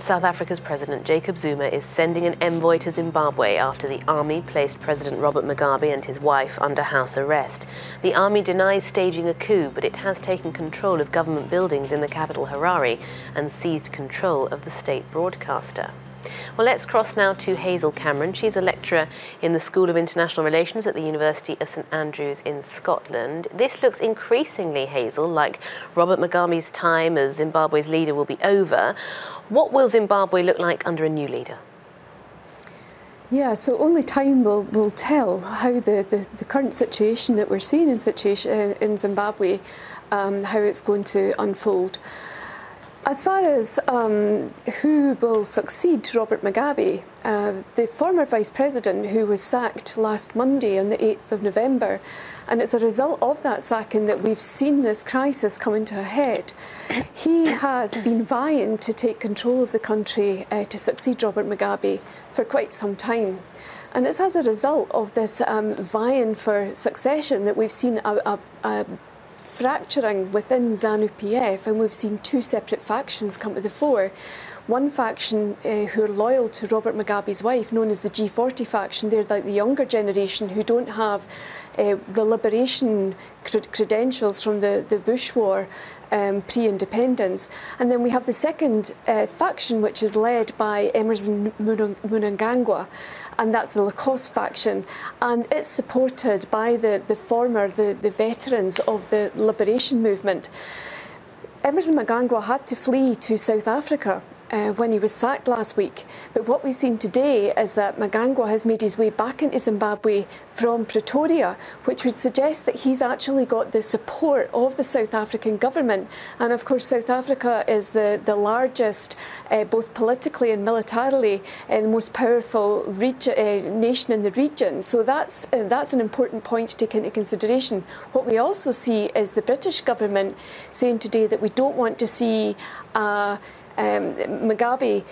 South Africa's President Jacob Zuma is sending an envoy to Zimbabwe after the army placed President Robert Mugabe and his wife under house arrest. The army denies staging a coup, but it has taken control of government buildings in the capital Harare and seized control of the state broadcaster. Well, let's cross now to Hazel Cameron. She's a lecturer in the School of International Relations at the University of St Andrews in Scotland. This looks increasingly, Hazel, like Robert Mugabe's time as Zimbabwe's leader will be over. What will Zimbabwe look like under a new leader? Yeah, so only time will tell how the current situation that we're seeing in Zimbabwe, how it's going to unfold. As far as who will succeed Robert Mugabe, the former Vice President who was sacked last Monday on the 8th of November, and it's a result of that sacking that we've seen this crisis coming to a head. He has been vying to take control of the country to succeed Robert Mugabe for quite some time. And it's as a result of this vying for succession that we've seen a fracturing within ZANU-PF, and we've seen two separate factions come to the fore. One faction who are loyal to Robert Mugabe's wife, known as the G40 faction. They're like the younger generation who don't have the liberation credentials from the Bush War pre-independence. And then we have the second faction, which is led by Emmerson Mnangagwa, and that's the Lacoste faction, and it's supported by the veterans of the liberation movement. Emmerson Mnangagwa had to flee to South Africa when he was sacked last week. But what we've seen today is that Mnangagwa has made his way back into Zimbabwe from Pretoria, which would suggest that he's actually got the support of the South African government. And of course, South Africa is the largest, both politically and militarily, the most powerful nation in the region. So that's an important point to take into consideration. What we also see is the British government saying today that we don't want to see Mugabe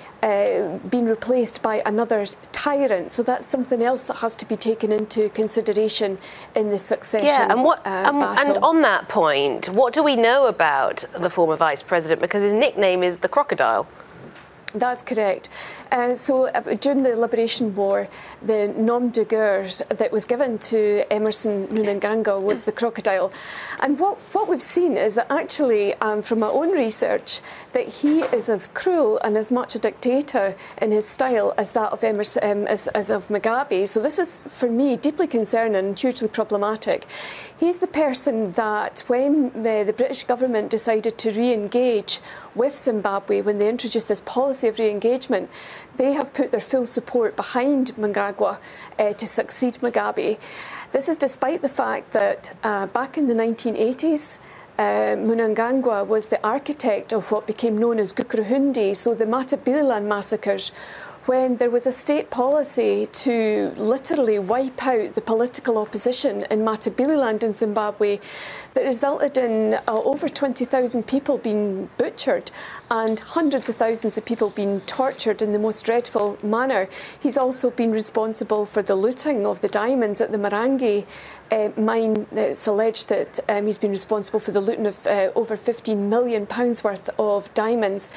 being replaced by another tyrant. So that's something else that has to be taken into consideration in the succession battle. And on that point, what do we know about the former vice president? Because his nickname is the Crocodile. That's correct. So during the Liberation War, the nom de guerre that was given to Emmerson Mnangagwa was the Crocodile. And what we've seen is that actually, from our own research, that he is as cruel and as much a dictator in his style as that of as of Mugabe. So this is, for me, deeply concerning and hugely problematic. He's the person that, when the British government decided to re-engage with Zimbabwe, when they introduced this policy of re-engagement, they have put their full support behind Mnangagwa to succeed Mugabe. This is despite the fact that back in the 1980s, Mnangagwa was the architect of what became known as Gukurahundi, so the Matabeleland massacres, when there was a state policy to literally wipe out the political opposition in Matabeleland in Zimbabwe that resulted in over 20,000 people being butchered and hundreds of thousands of people being tortured in the most dreadful manner. He's also been responsible for the looting of the diamonds at the Marangi mine. It's alleged that he's been responsible for the looting of over £15 million worth of diamonds.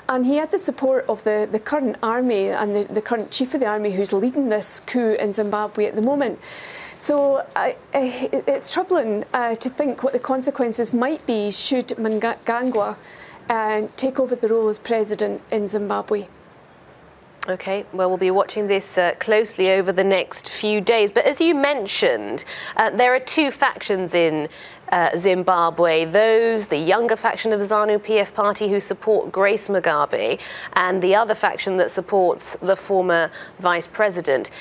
And he had the support of the current army and the current chief of the army who's leading this coup in Zimbabwe at the moment. So it's troubling to think what the consequences might be should Mnangagwa take over the role as president in Zimbabwe. OK, well, we'll be watching this closely over the next few days. But as you mentioned, there are two factions in Zimbabwe, the younger faction of the ZANU-PF party who support Grace Mugabe, and the other faction that supports the former vice president.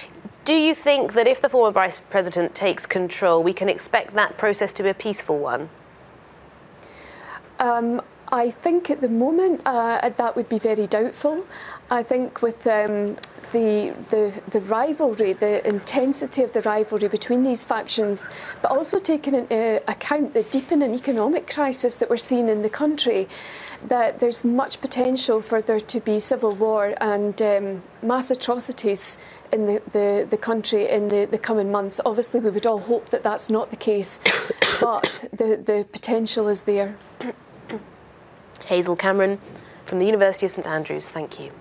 Do you think that if the former vice president takes control, we can expect that process to be a peaceful one? I think at the moment that would be very doubtful. I think with the rivalry, the intensity of the rivalry between these factions, but also taking into account the deepening economic crisis that we're seeing in the country, that there's much potential for there to be civil war and mass atrocities in the country in the coming months. Obviously, we would all hope that that's not the case, but the potential is there. Hazel Cameron From the University of St Andrews, thank you.